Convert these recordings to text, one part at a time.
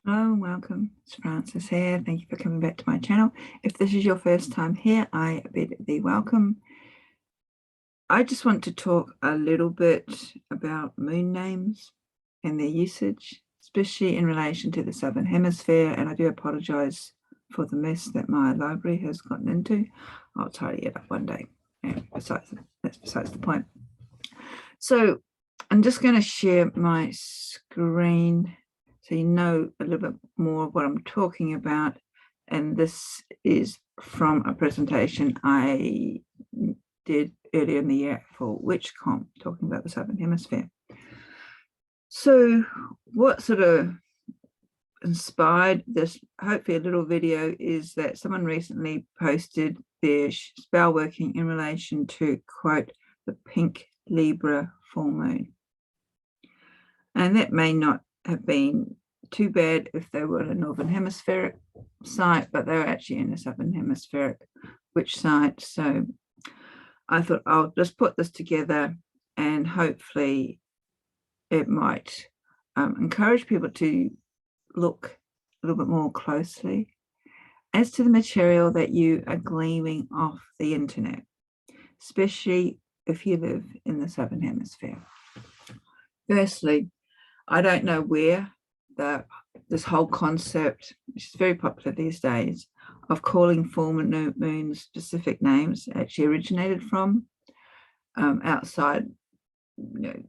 Hello and welcome. It's Frances here. Thank you for coming back to my channel. If this is your first time here, I bid thee welcome. I just want to talk a little bit about moon names and their usage, especially in relation to the Southern Hemisphere. And I do apologize for the mess that my library has gotten into. I'll tidy it up one day. And that's besides the point. So I'm just going to share my screen so you know a little bit more of what I'm talking about. And this is from a presentation I did earlier in the year for Witchcraft, talking about the Southern Hemisphere. So what sort of inspired this, hopefully a little video, is that someone recently posted their spell working in relation to, quote, the pink Libra full moon. And that may not have been too bad if they were in a Northern Hemispheric site, but they were actually in a Southern Hemispheric witch site. So I thought I'll just put this together and hopefully it might encourage people to look a little bit more closely as to the material that you are gleaming off the internet, especially if you live in the Southern Hemisphere. Firstly, I don't know where this whole concept, which is very popular these days, of calling full moons specific names actually originated from. Outside,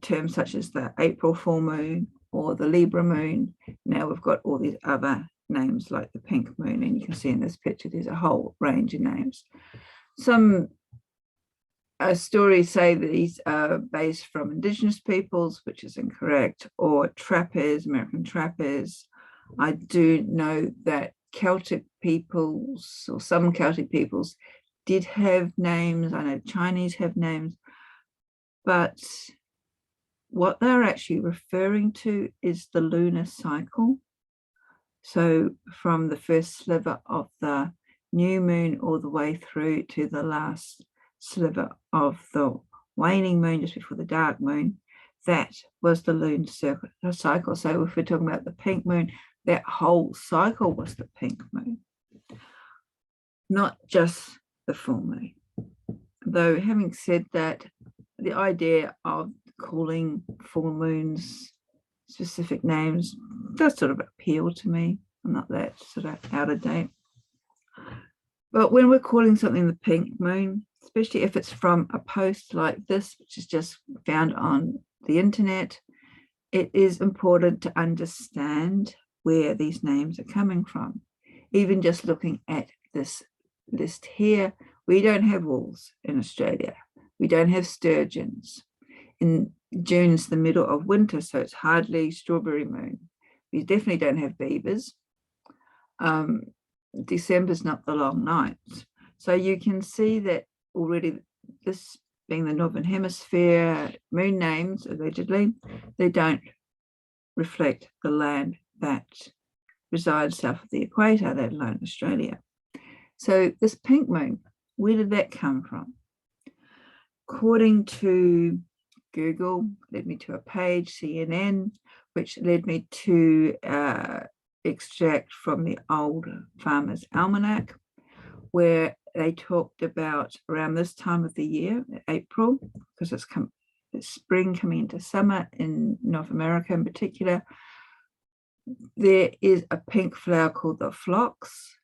terms such as the April full moon or the Libra moon. Now we've got all these other names like the pink moon, and you can see in this picture there's a whole range of names. Some stories say that these are based from indigenous peoples, which is incorrect, or trappers, American trappers. I do know that Celtic peoples, or some Celtic peoples, did have names. I know Chinese have names, but what they're actually referring to is the lunar cycle. So from the first sliver of the new moon all the way through to the last sliver of the waning moon, just before the dark moon, that was the lunar cycle. So if we're talking about the pink moon, that whole cycle was the pink moon, not just the full moon. Though having said that, the idea of calling full moons specific names does sort of appeal to me. I'm not that sort of out of date. But when we're calling something the pink moon, especially if it's from a post like this, which is just found on the internet, it is important to understand where these names are coming from. Even just looking at this list here, we don't have wolves in Australia. We don't have sturgeons. In June is the middle of winter, so it's hardly strawberry moon. We definitely don't have beavers. December's not the long nights. So you can see that already, this being the Northern Hemisphere, moon names, allegedly, they don't reflect the land that resides south of the equator, let alone Australia. So this pink moon, where did that come from? According to Google, led me to a page, CNN, which led me to extract from the old Farmer's Almanac, where they talked about around this time of the year, April, because it's spring coming into summer in North America in particular, there is a pink flower called the phlox,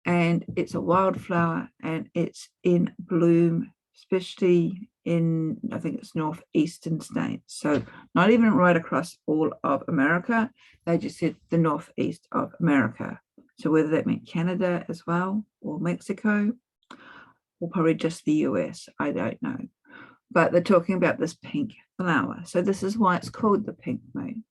and it's a wildflower and it's in bloom, especially in, I think it's northeastern states. So not even right across all of America. They just said the northeast of America. So whether that meant Canada as well, or Mexico, or probably just the US, I don't know. But they're talking about this pink flower. So this is why it's called the pink moon.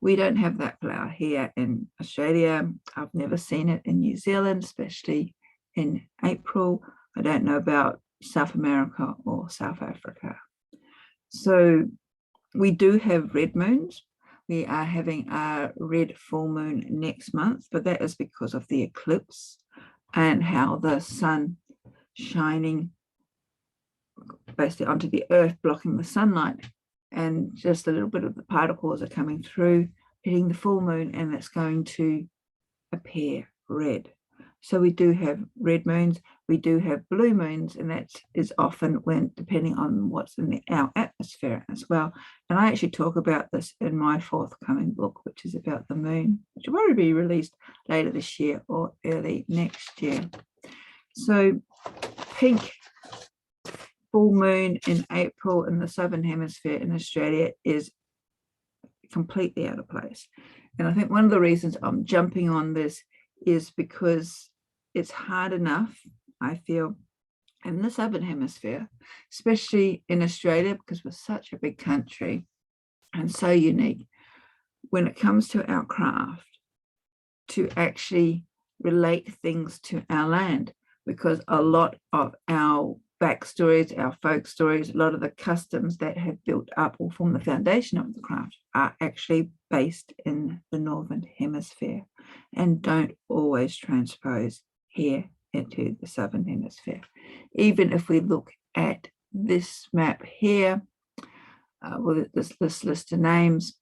We don't have that flower here in Australia. I've never seen it in New Zealand, especially in April. I don't know about South America or South Africa. So we do have red moons. We are having a red full moon next month, but that is because of the eclipse and how the sun shining basically onto the earth, blocking the sunlight, and just a little bit of the particles are coming through. hitting the full moon, and it's going to appear red. So we do have red moons, we do have blue moons, and that is often when, depending on what's in our atmosphere as well. And I actually talk about this in my forthcoming book, which is about the moon, which will probably be released later this year or early next year. So pink full moon in April in the Southern Hemisphere in Australia is completely out of place. And I think one of the reasons I'm jumping on this is because it's hard enough, I feel, in the Southern Hemisphere, especially in Australia, because we're such a big country and so unique, when it comes to our craft, to actually relate things to our land, because a lot of our backstories, our folk stories, a lot of the customs that have built up or form the foundation of the craft are actually based in the Northern Hemisphere and don't always transpose here into the Southern Hemisphere. Even if we look at this map here, with this list of names,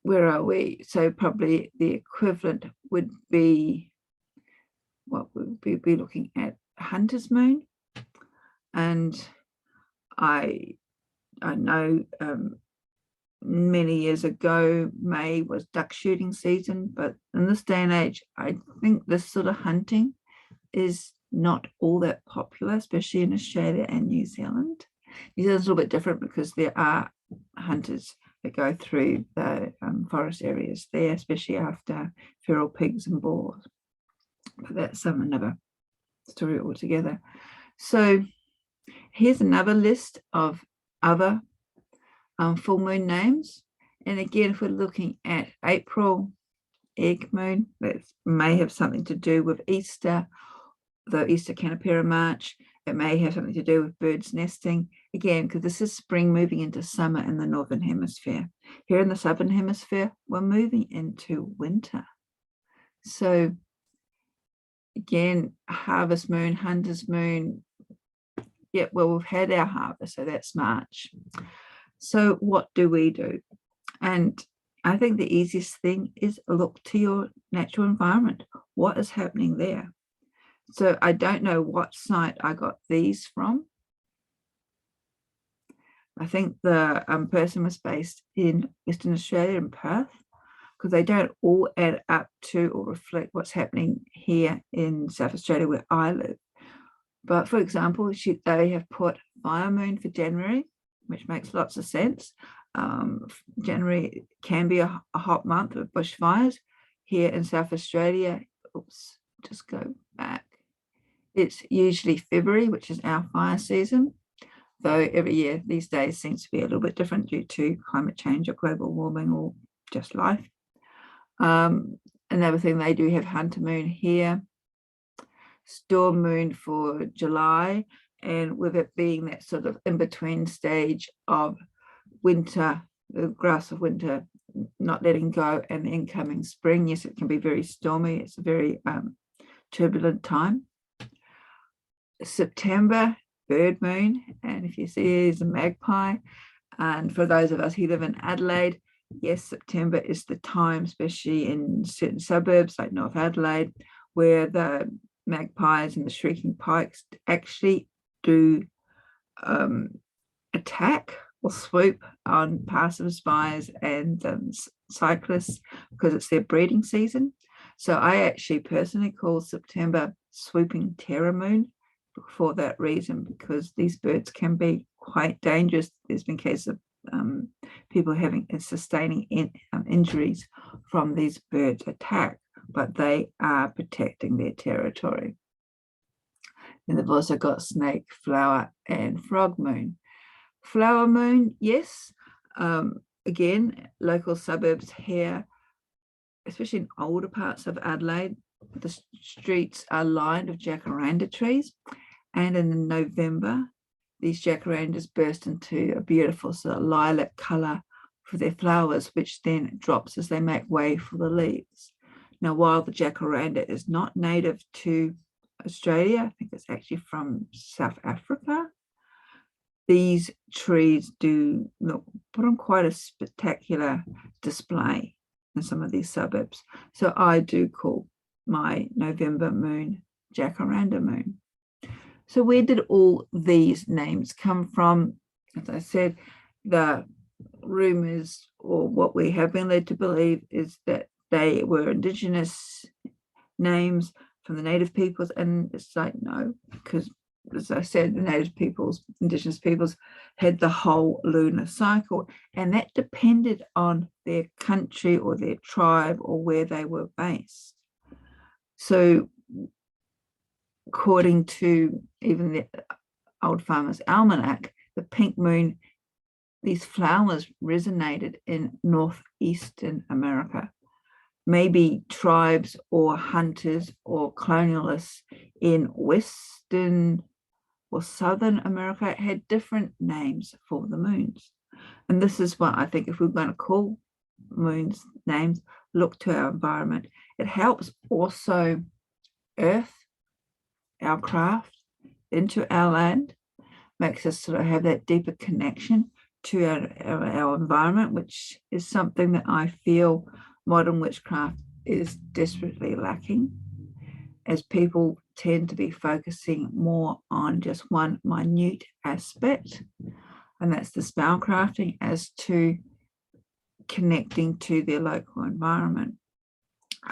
where are we? So probably the equivalent would be, what would we be looking at? Hunter's moon. And I know many years ago May was duck shooting season, but in this day and age I think this sort of hunting is not all that popular, especially in Australia and New Zealand. New Zealand's a little bit different because there are hunters that go through the forest areas there, especially after feral pigs and boars, but that's another story altogether. So here's another list of other full moon names. And again, if we're looking at April, egg moon, that may have something to do with Easter, though Easter can appear in March. It may have something to do with birds nesting. Again, because this is spring moving into summer in the Northern Hemisphere. Here in the Southern Hemisphere, we're moving into winter. So again, harvest moon, hunter's moon. Yeah, well, we've had our harvest, so that's March. So what do we do? And I think the easiest thing is look to your natural environment. What is happening there? So I don't know what site I got these from. I think the person was based in Western Australia in Perth, because they don't all add up to or reflect what's happening here in South Australia where I live. But for example, they have put fire moon for January, which makes lots of sense. January can be a hot month with bushfires. Here in South Australia, oops, just go back. It's usually February, which is our fire season, though every year these days seems to be a little bit different due to climate change or global warming or just life. Another thing, they do have hunter moon here, storm moon for July, and with it being that sort of in-between stage of winter, the grass of winter not letting go, and the incoming spring. Yes, it can be very stormy. It's a very turbulent time. September, bird moon, and if you see there's a magpie. And for those of us who live in Adelaide, yes, September is the time, especially in certain suburbs like North Adelaide, where the magpies and the shrieking pikes actually do attack or swoop on passers-by and cyclists, because it's their breeding season. So I actually personally call September swooping terror moon for that reason, because these birds can be quite dangerous. There's been cases of people having and sustaining injuries from these birds' attack, but they are protecting their territory. And they've also got snake, flower, and frog moon. Flower moon, yes. Again, local suburbs here, especially in older parts of Adelaide, the streets are lined with jacaranda trees. And in November, these jacarandas burst into a beautiful sort of lilac colour for their flowers, which then drops as they make way for the leaves. Now, while the jacaranda is not native to Australia, I think it's actually from South Africa, these trees do put on quite a spectacular display in some of these suburbs. So I do call my November moon Jacaranda moon. So where did all these names come from? As I said, the rumors, or what we have been led to believe, is that they were indigenous names from the native peoples. And it's like, no, because as I said, the native peoples, indigenous peoples, had the whole lunar cycle, and that depended on their country or their tribe or where they were based. So according to even the Old Farmer's Almanac, the pink moon, these flowers resonated in northeastern America. Maybe tribes or hunters or colonialists in Western or Southern America had different names for the moons. And this is what I think, if we're going to call moons names, look to our environment. It helps also earth, our craft, into our land, makes us sort of have that deeper connection to our environment, which is something that I feel modern witchcraft is desperately lacking, as people tend to be focusing more on just one minute aspect, and that's the spellcrafting, as to connecting to their local environment.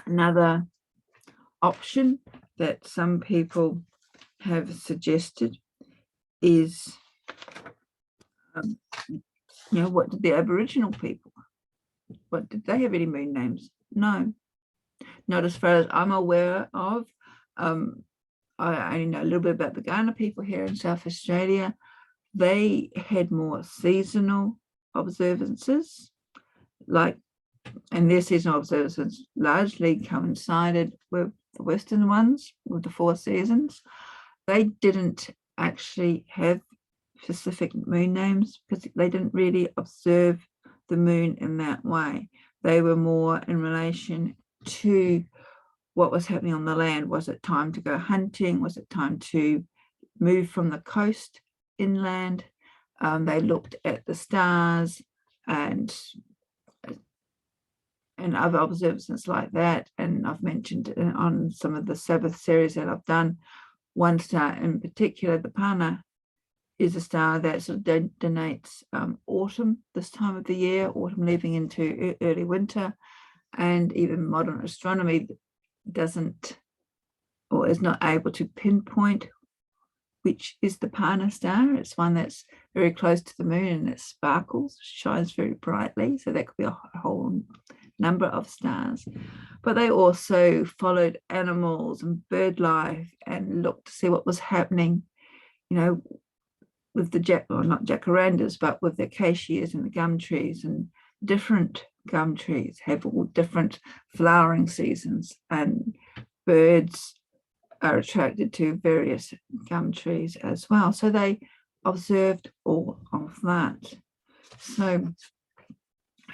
Another option that some people have suggested is, what did the Aboriginal people, what did they have any moon names? No, not as far as I'm aware of. I only know a little bit about the Ghana people here in South Australia. They had more seasonal observances, and their seasonal observances largely coincided with the Western ones, with the 4 seasons. They didn't actually have specific moon names because they didn't really observe the moon in that way. They were more in relation to what was happening on the land. Was it time to go hunting? Was it time to move from the coast inland? They looked at the stars and other observances like that. And I've mentioned on some of the Sabbath series that I've done, one star in particular, the Pana, is a star that sort of denotes autumn, this time of the year, autumn leading into early winter. And even modern astronomy doesn't, or is not able to pinpoint which is the Pana star. It's one that's very close to the moon and it sparkles, shines very brightly. So that could be a whole number of stars. But they also followed animals and bird life and looked to see what was happening, with the not jacarandas, but with the acacias and the gum trees. And different gum trees have all different flowering seasons, and birds are attracted to various gum trees as well. So they observed all of that. So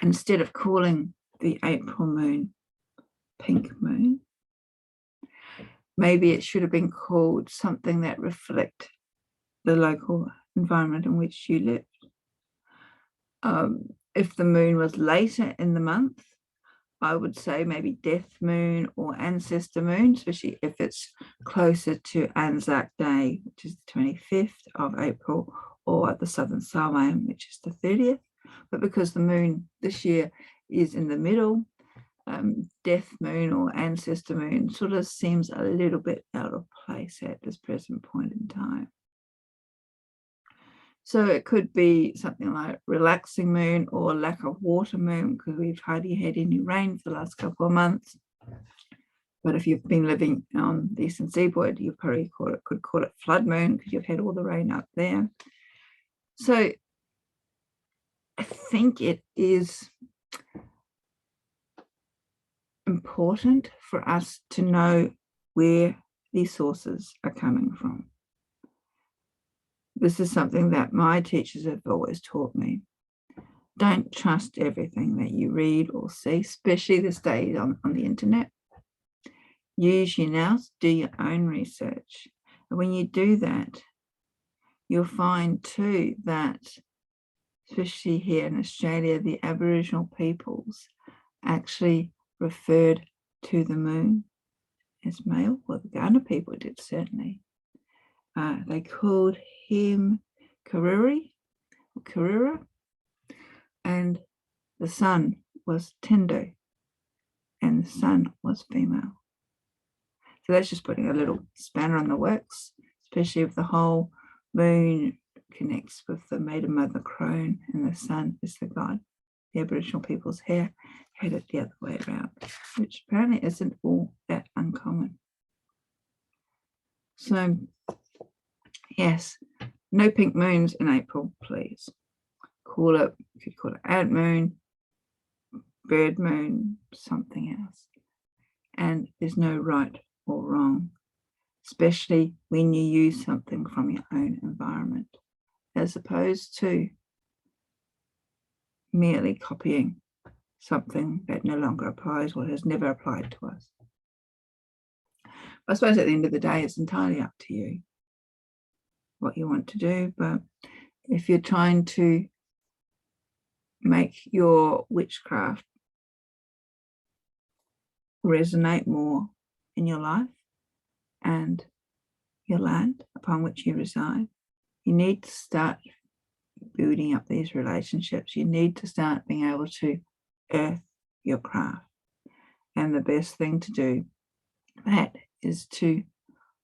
instead of calling the April moon pink moon, maybe it should have been called something that reflect the local environment in which you lived. If the moon was later in the month, I would say maybe death moon or ancestor moon, especially if it's closer to Anzac Day, which is the 25th of April, or the Southern Samhain, which is the 30th. But because the moon this year is in the middle, death moon or ancestor moon sort of seems a little bit out of place at this present point in time. So it could be something like relaxing moon or lack of water moon, because we've hardly had any rain for the last couple of months. But if you've been living on the eastern seaboard, you probably could call it flood moon, because you've had all the rain up there. So I think it is important for us to know where these sources are coming from. This is something that my teachers have always taught me. Don't trust everything that you read or see, especially this day on the internet. Use your nous, do your own research. And when you do that, you'll find too that, especially here in Australia, the Aboriginal peoples actually referred to the moon as male. Well, the Ghana people did, certainly. They called him Karuri, or Karura, and the sun was Tendo, and the sun was female. So that's just putting a little spanner on the works, especially if the whole moon connects with the maiden mother crone and the sun is the god. The Aboriginal peoples here had it the other way around, which apparently isn't all that uncommon. So, yes, no pink moons in April, please. You could call it ant moon, bird moon, something else. And there's no right or wrong, especially when you use something from your own environment, as opposed to merely copying something that no longer applies or has never applied to us. I suppose at the end of the day, it's entirely up to you what you want to do, but if you're trying to make your witchcraft resonate more in your life and your land upon which you reside, you need to start building up these relationships. You need to start being able to earth your craft. And the best thing to do that is to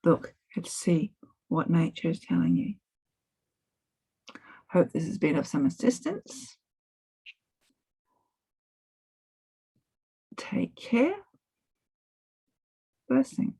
look and see what nature is telling you. Hope this has been of some assistance. Take care. Blessings.